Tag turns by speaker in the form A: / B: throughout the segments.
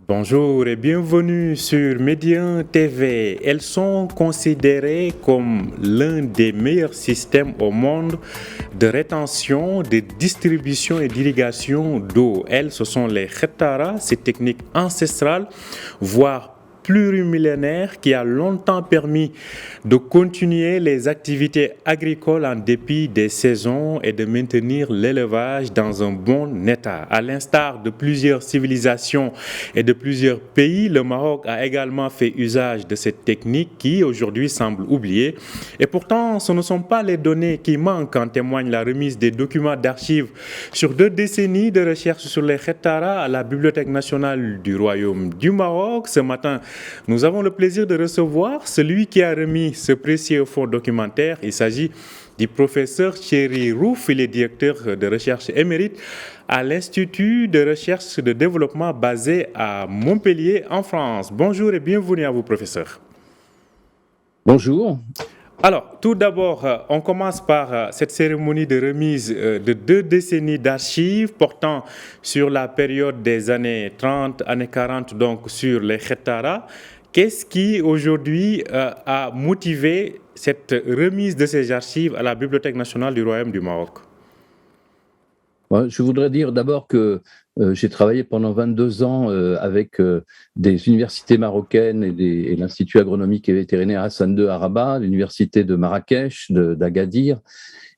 A: Bonjour et bienvenue sur Médien TV. Elles sont considérées comme l'un des meilleurs systèmes au monde de rétention, de distribution et d'irrigation d'eau. Elles, ce sont les Khetara, ces techniques ancestrales, voire plurimillénaire qui a longtemps permis de continuer les activités agricoles en dépit des saisons et de maintenir l'élevage dans un bon état. À l'instar de plusieurs civilisations et de plusieurs pays, le Maroc a également fait usage de cette technique qui aujourd'hui semble oubliée. Et pourtant, ce ne sont pas les données qui manquent, en témoigne la remise des documents d'archives sur 2 décennies de recherche sur les Khetara à la Bibliothèque nationale du Royaume du Maroc. Ce matin, nous avons le plaisir de recevoir celui qui a remis ce précieux fonds documentaire. Il s'agit du professeur Thierry Rouf, il est directeur de recherche émérite à l'Institut de recherche et de développement basé à Montpellier, en France. Bonjour et bienvenue à vous, professeur.
B: Bonjour.
A: Alors, tout d'abord, on commence par cette cérémonie de remise de 2 décennies d'archives portant sur la période des années 30, années 40, donc sur les Khetara. Qu'est-ce qui, aujourd'hui, a motivé cette remise de ces archives à la Bibliothèque nationale du Royaume du Maroc?
B: Je voudrais dire d'abord que j'ai travaillé pendant 22 ans avec des universités marocaines et l'Institut agronomique et vétérinaire Hassan II à Rabat, l'université de Marrakech, d'Agadir,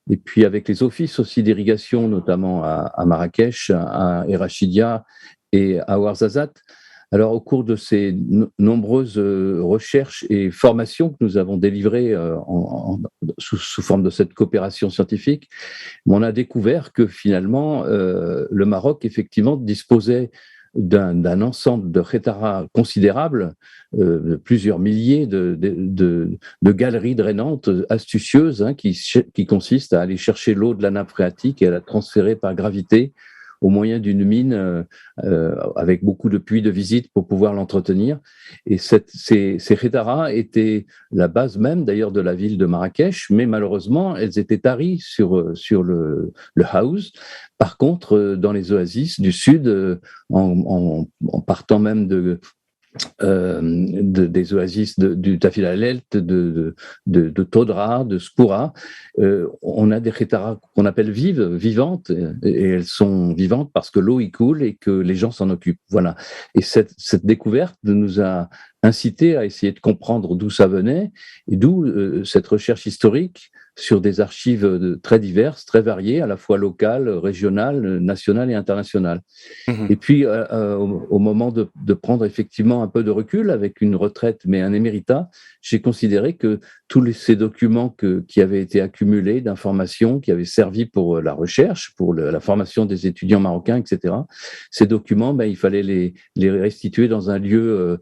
B: et puis avec les offices aussi d'irrigation, notamment à Marrakech, à Erachidia et à Ouarzazate. Alors, au cours de ces nombreuses recherches et formations que nous avons délivrées sous forme de cette coopération scientifique, on a découvert que finalement, le Maroc, effectivement, disposait d'un ensemble de khetara considérable, de plusieurs milliers de galeries drainantes astucieuses qui consistent à aller chercher l'eau de la nappe phréatique et à la transférer par gravité au moyen d'une mine avec beaucoup de puits de visite pour pouvoir l'entretenir. Et ces khetara étaient la base même d'ailleurs de la ville de Marrakech, mais malheureusement, elles étaient taries sur le Haouz. Par contre, dans les oasis du sud, en partant même des oasis du Tafil Alelt, de Todra, de Skoura. On a des khetara qu'on appelle vivantes, et elles sont vivantes parce que l'eau y coule et que les gens s'en occupent. Voilà. Et cette découverte nous a incité à essayer de comprendre d'où ça venait, et d'où cette recherche historique sur des archives très diverses, très variées, à la fois locales, régionales, nationales et internationales. Et puis, au moment de prendre effectivement un peu de recul, avec une retraite mais un éméritat, j'ai considéré que tous ces documents qui avaient été accumulés d'informations, qui avaient servi pour la recherche, pour la formation des étudiants marocains, etc., ces documents, il fallait les restituer dans un lieu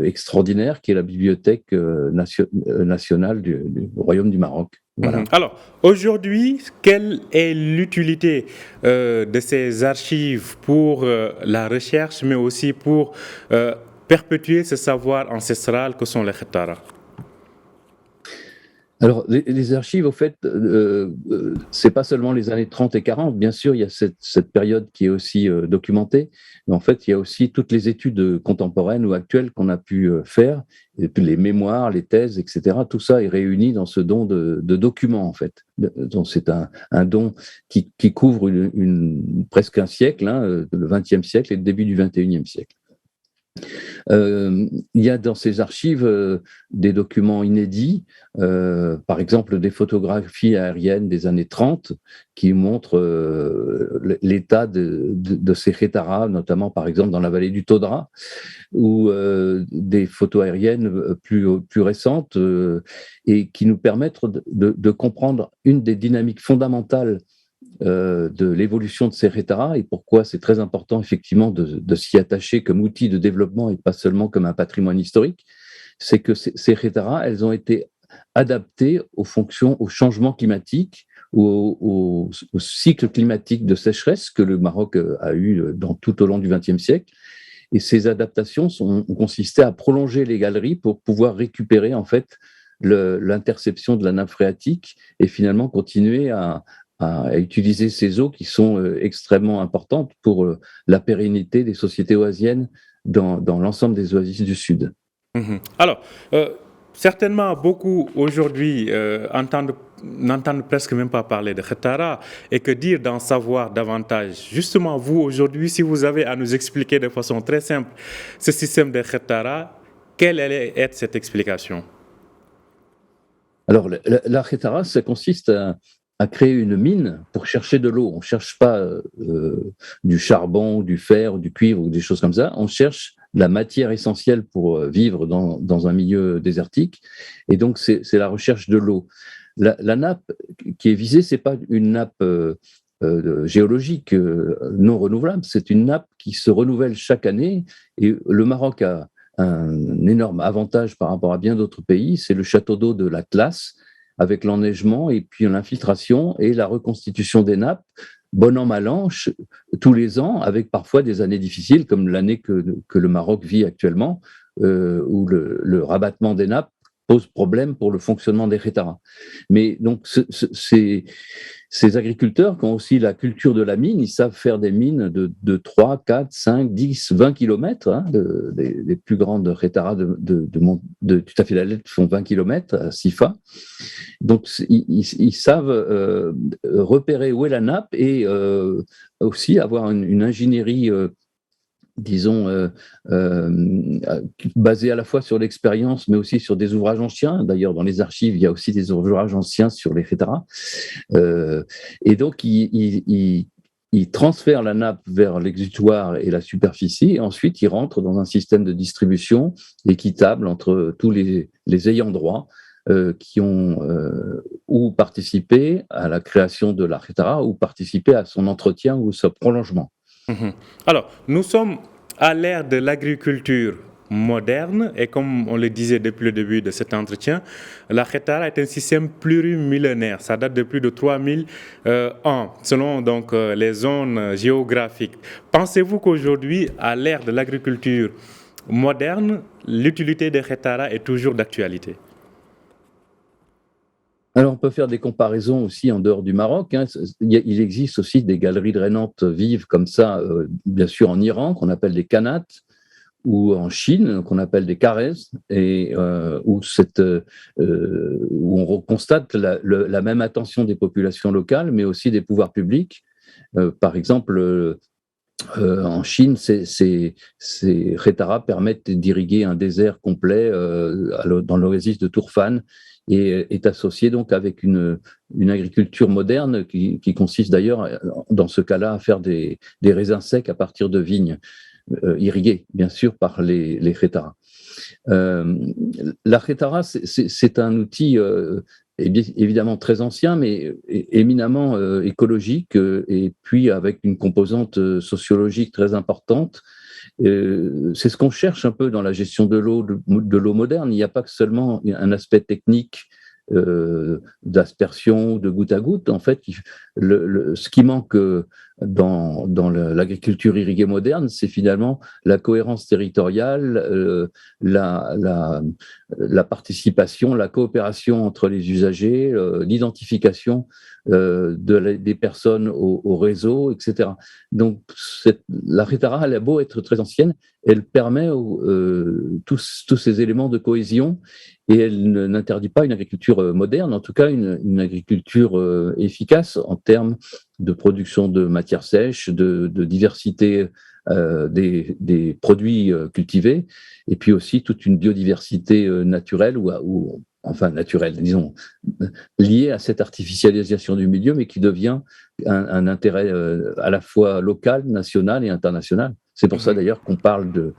B: extraordinaire qui est la Bibliothèque nationale du Royaume du Maroc. Voilà.
A: Alors, aujourd'hui, quelle est l'utilité de ces archives pour la recherche, mais aussi pour perpétuer ce savoir ancestral que sont les Khetara?
B: Alors, les archives, au fait, c'est pas seulement les années 30 et 40. Bien sûr, il y a cette période qui est aussi documentée, mais en fait, il y a aussi toutes les études contemporaines ou actuelles qu'on a pu faire, et puis les mémoires, les thèses, etc. Tout ça est réuni dans ce don de documents, en fait. Donc, c'est un don qui couvre presque un siècle, le XXe siècle et le début du XXIe siècle. Il y a dans ces archives des documents inédits, par exemple des photographies aériennes des années 30 qui montrent l'état de ces khetara, notamment par exemple dans la vallée du Todra, ou des photos aériennes plus récentes et qui nous permettent de comprendre une des dynamiques fondamentales de l'évolution de ces khetara et pourquoi c'est très important effectivement de s'y attacher comme outil de développement et pas seulement comme un patrimoine historique, c'est que ces khetara, elles ont été adaptées aux changements climatiques, au cycle climatique de sécheresse que le Maroc a eu tout au long du XXe siècle. Et ces adaptations ont consisté à prolonger les galeries pour pouvoir récupérer en fait l'interception de la nappe phréatique et finalement continuer à utiliser ces eaux qui sont extrêmement importantes pour la pérennité des sociétés oasiennes dans l'ensemble des oasis du Sud.
A: Alors, certainement, beaucoup aujourd'hui n'entendent presque même pas parler de Khetara, et que dire d'en savoir davantage. Justement, vous, aujourd'hui, si vous avez à nous expliquer de façon très simple ce système de Khetara, quelle allait être cette explication?
B: Alors, la Khetara, ça consiste à créer une mine pour chercher de l'eau. On ne cherche pas du charbon, du fer, du cuivre ou des choses comme ça. On cherche la matière essentielle pour vivre dans un milieu désertique. Et donc, c'est la recherche de l'eau. La nappe qui est visée, ce n'est pas une nappe géologique non renouvelable, c'est une nappe qui se renouvelle chaque année. Et le Maroc a un énorme avantage par rapport à bien d'autres pays, c'est le château d'eau de l'Atlas, avec l'enneigement et puis l'infiltration et la reconstitution des nappes, bon an, mal an, tous les ans, avec parfois des années difficiles, comme l'année que le Maroc vit actuellement, où le rabattement des nappes pose problème pour le fonctionnement des Khetara. Mais donc, ces agriculteurs qui ont aussi la culture de la mine, ils savent faire des mines de 3, 4, 5, 10, 20 kilomètres. Hein, les plus grandes Khetara de Tutafilalet font 20 kilomètres à Sifa. Donc, ils savent repérer où est la nappe et aussi avoir une ingénierie disons, basé à la fois sur l'expérience, mais aussi sur des ouvrages anciens. D'ailleurs, dans les archives, il y a aussi des ouvrages anciens sur les Khetara. Et donc, ils transfèrent la nappe vers l'exutoire et la superficie, et ensuite, ils rentrent dans un système de distribution équitable entre tous les ayants droit qui ont ou participé à la création de la Khetara ou participé à son entretien ou son prolongement.
A: Alors, nous sommes à l'ère de l'agriculture moderne et comme on le disait depuis le début de cet entretien, la Khetara est un système plurimillénaire. Ça date de plus de 3000 ans, selon donc les zones géographiques. Pensez-vous qu'aujourd'hui, à l'ère de l'agriculture moderne, l'utilité des Khetara est toujours d'actualité?
B: Alors, on peut faire des comparaisons aussi en dehors du Maroc. Hein. Il existe aussi des galeries drainantes vives comme ça, bien sûr en Iran, qu'on appelle des kanats, ou en Chine, qu'on appelle des karès, et où on constate la même attention des populations locales, mais aussi des pouvoirs publics. Par exemple, en Chine, ces Khetara permettent d'irriguer un désert complet dans l'oasis de Tourfan, et est associé donc avec une agriculture moderne qui consiste d'ailleurs, dans ce cas-là, à faire des raisins secs à partir de vignes, irrigués, bien sûr, par les Khetara. La Khetara, c'est un outil évidemment très ancien, mais éminemment écologique, et puis avec une composante sociologique très importante. C'est ce qu'on cherche un peu dans la gestion de l'eau moderne. Il n'y a pas que seulement un aspect technique d'aspersion, de goutte à goutte. En fait, ce qui manque dans l'agriculture irriguée moderne, c'est finalement la cohérence territoriale, la participation, la coopération entre les usagers, l'identification des personnes au réseau, etc. Donc, la Khetara, elle a beau être très ancienne, elle permet tous ces éléments de cohésion, et elle n'interdit pas une agriculture moderne, en tout cas une agriculture efficace en termes de production de matières sèches, de diversité des produits cultivés, et puis aussi toute une biodiversité naturelle, enfin naturelle, disons, liée à cette artificialisation du milieu, mais qui devient un intérêt à la fois local, national et international. C'est pour ça d'ailleurs qu'on parle de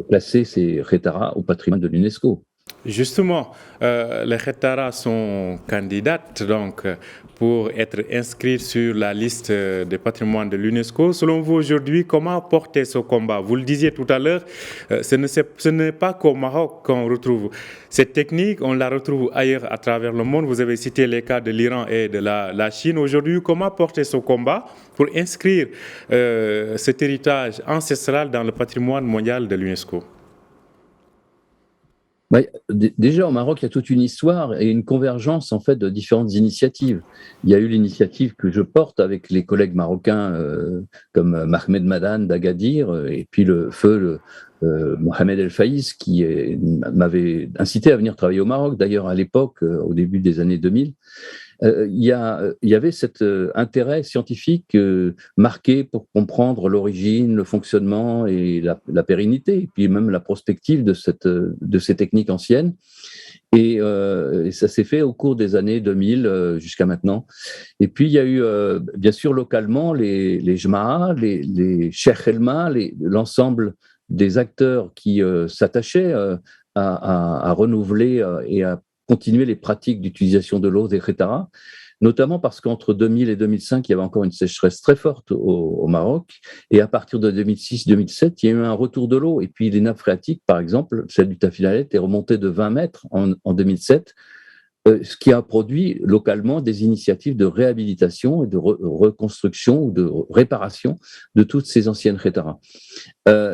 B: placer ces Khetara au patrimoine de l'UNESCO.
A: Justement, les Khetara sont candidates donc pour être inscrits sur la liste des patrimoines de l'UNESCO. Selon vous aujourd'hui, comment porter ce combat? Vous le disiez tout à l'heure, ce n'est pas qu'au Maroc qu'on retrouve cette technique, on la retrouve ailleurs à travers le monde. Vous avez cité les cas de l'Iran et de la Chine. Aujourd'hui, comment porter ce combat pour inscrire cet héritage ancestral dans le patrimoine mondial de l'UNESCO?
B: Bah, déjà, au Maroc, il y a toute une histoire et une convergence en fait de différentes initiatives. Il y a eu l'initiative que je porte avec les collègues marocains comme Mohamed Madan d'Agadir et puis le feu Mohamed El Faïs m'avait incité à venir travailler au Maroc. D'ailleurs, à l'époque, au début des années 2000, il y avait cet intérêt scientifique marqué pour comprendre l'origine, le fonctionnement et la pérennité, et puis même la prospective de ces techniques anciennes. Et ça s'est fait au cours des années 2000 jusqu'à maintenant. Et puis, il y a eu, bien sûr, localement, les Jma'a, les Cheikh Elma, l'ensemble des acteurs qui s'attachaient à renouveler et à continuer les pratiques d'utilisation de l'eau des Khetara, notamment parce qu'entre 2000 et 2005, il y avait encore une sécheresse très forte au Maroc, et à partir de 2006-2007, il y a eu un retour de l'eau, et puis les nappes phréatiques, par exemple, celle du Tafinalet est remontée de 20 mètres en 2007, ce qui a produit localement des initiatives de réhabilitation et de reconstruction ou de réparation de toutes ces anciennes Khetara.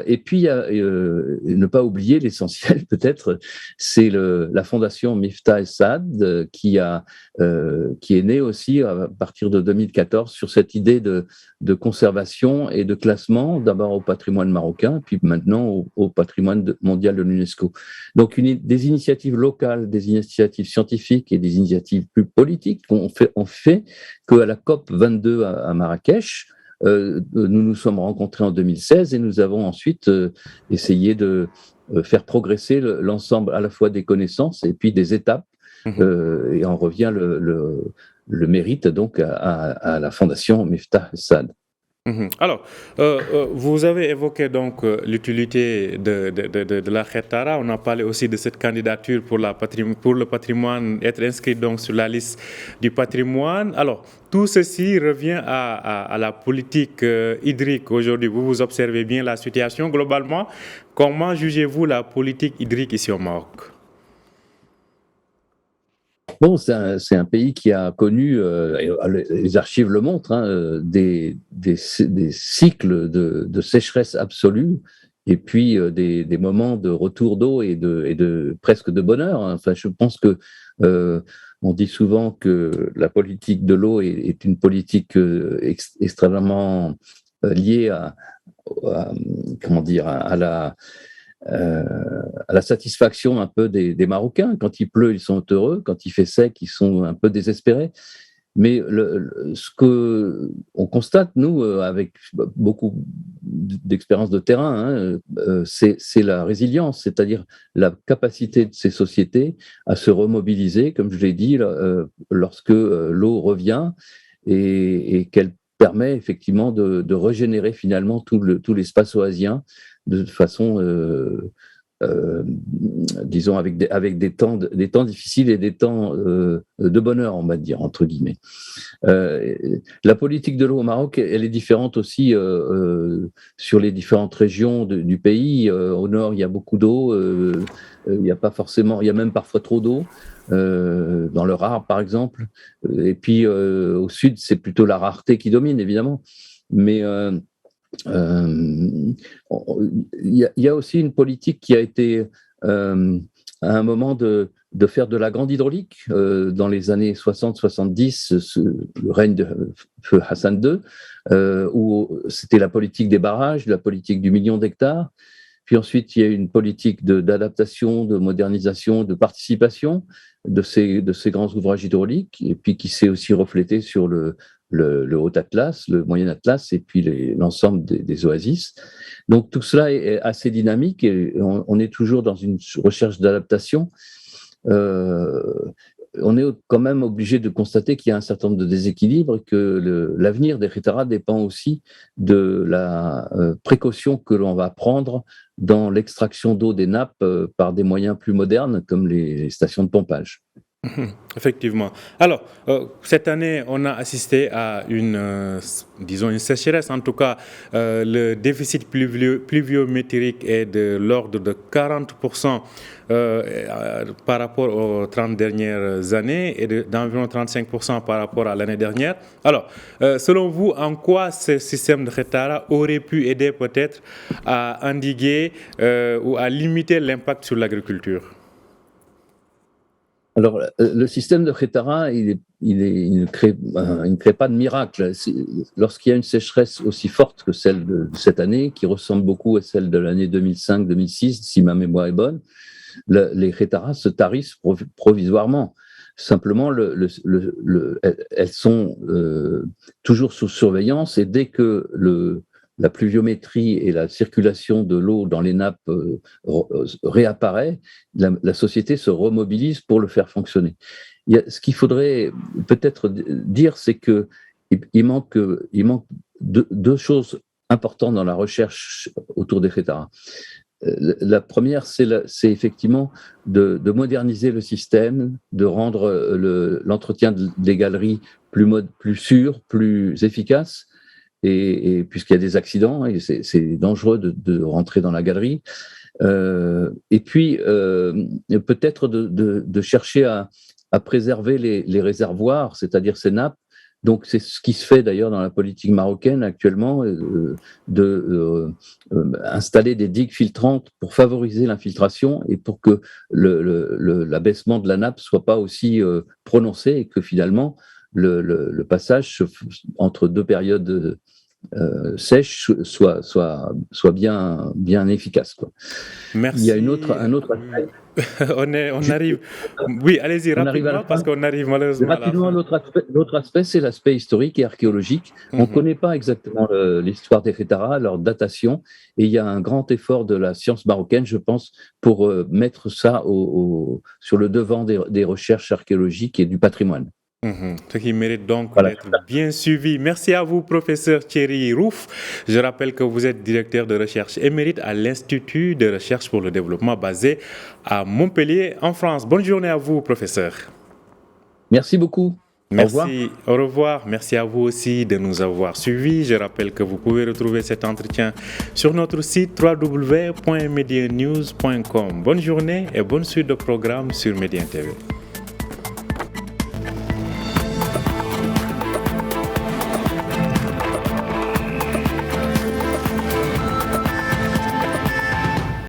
B: Et puis, il y a, ne pas oublier l'essentiel, peut-être, c'est la fondation Miftah Saad qui est née aussi à partir de 2014 sur cette idée de conservation et de classement, d'abord au patrimoine marocain, puis maintenant au patrimoine mondial de l'UNESCO. Donc, des initiatives locales, des initiatives scientifiques et des initiatives plus politiques ont fait qu'à la COP 22 à Marrakech, nous nous sommes rencontrés en 2016 et nous avons ensuite essayé de faire progresser l'ensemble à la fois des connaissances et puis des étapes. Et en revient le mérite donc à la fondation Miftah Saad.
A: Alors, vous avez évoqué donc l'utilité de la Khetara. On a parlé aussi de cette candidature pour le patrimoine, être inscrit donc sur la liste du patrimoine. Alors, tout ceci revient à la politique hydrique aujourd'hui. Vous observez bien la situation globalement. Comment jugez-vous la politique hydrique ici au Maroc?
B: Bon, c'est un pays qui a connu, les archives le montrent, hein, des cycles de sécheresse absolue et puis des moments de retour d'eau et de presque de bonheur. Hein. Enfin, je pense que on dit souvent que la politique de l'eau est une politique extrêmement liée comment dire, à la satisfaction un peu des Marocains. Quand il pleut, ils sont heureux. Quand il fait sec, ils sont un peu désespérés. Mais ce qu'on constate, nous, avec beaucoup d'expérience de terrain, c'est la résilience, c'est-à-dire la capacité de ces sociétés à se remobiliser, comme je l'ai dit, lorsque l'eau revient et qu'elle permet effectivement de régénérer finalement tout l'espace oasien de façon, disons, avec des temps difficiles et des temps de bonheur, on va dire, entre guillemets. La politique de l'eau au Maroc, elle est différente aussi sur les différentes régions du pays. Au nord, il y a beaucoup d'eau, il y a pas forcément, il y a même parfois trop d'eau. Dans le Rare, par exemple. Et puis, au sud, c'est plutôt la rareté qui domine, évidemment. Mais il y a aussi une politique qui a été à un moment de faire de la grande hydraulique dans les années 60-70, le règne de feu Hassan II, où c'était la politique des barrages, la politique du million d'hectares. Puis ensuite, il y a eu une politique d'adaptation, de modernisation, de participation de ces grands ouvrages hydrauliques, et puis qui s'est aussi reflété sur le Haut Atlas, le Moyen Atlas, et puis l'ensemble des oasis. Donc tout cela est assez dynamique et on est toujours dans une recherche d'adaptation. On est quand même obligé de constater qu'il y a un certain nombre de déséquilibres et que l'avenir des Khetara dépend aussi de la précaution que l'on va prendre dans l'extraction d'eau des nappes par des moyens plus modernes comme les stations de pompage.
A: Effectivement. Alors, cette année, on a assisté à disons une sécheresse. En tout cas, le déficit pluviométrique est de l'ordre de 40% par rapport aux 30 dernières années et d'environ 35% par rapport à l'année dernière. Alors, selon vous, en quoi ce système de Khetara aurait pu aider peut-être à endiguer ou à limiter l'impact sur l'agriculture?
B: Alors, le système de Khétara, il ne crée pas de miracle. Lorsqu'il y a une sécheresse aussi forte que celle de cette année, qui ressemble beaucoup à celle de l'année 2005-2006, si ma mémoire est bonne, les Khétaras se tarissent provisoirement. Simplement, elles sont toujours sous surveillance, et dès que la pluviométrie et la circulation de l'eau dans les nappes réapparaît, la société se remobilise pour le faire fonctionner. Ce qu'il faudrait peut-être dire, c'est qu'il manque deux choses importantes dans la recherche autour des Khétaras. La première, c'est effectivement de moderniser le système, de rendre l'entretien des galeries plus sûr, plus efficace, et puisqu'il y a des accidents, et c'est dangereux de rentrer dans la galerie. Et puis, peut-être de chercher à préserver les réservoirs, c'est-à-dire ces nappes. Donc, c'est ce qui se fait d'ailleurs dans la politique marocaine actuellement, installer des digues filtrantes pour favoriser l'infiltration et pour que l'abaissement de la nappe soit pas aussi prononcé, et que finalement le passage entre deux périodes sèches soit bien efficace, quoi.
A: Merci.
B: Il y a un autre aspect.
A: on arrive. Oui, allez-y rapidement, parce qu'on arrive malheureusement
B: rapidement
A: à la fin.
B: L'autre aspect, c'est l'aspect historique et archéologique. On ne connaît pas exactement l'histoire des Khétaras, leur datation, et il y a un grand effort de la science marocaine, je pense, pour mettre ça sur le devant des recherches archéologiques et du patrimoine.
A: Ce qui mérite donc d'être bien suivi. Merci à vous, professeur Thierry Rouf. Je rappelle que vous êtes directeur de recherche émérite à l'Institut de recherche pour le développement basé à Montpellier, en France. Bonne journée à vous, professeur.
B: Merci beaucoup.
A: Merci, au revoir. Merci à vous aussi de nous avoir suivis. Je rappelle que vous pouvez retrouver cet entretien sur notre site www.medianews.com. Bonne journée et bonne suite de programmes sur Médien TV.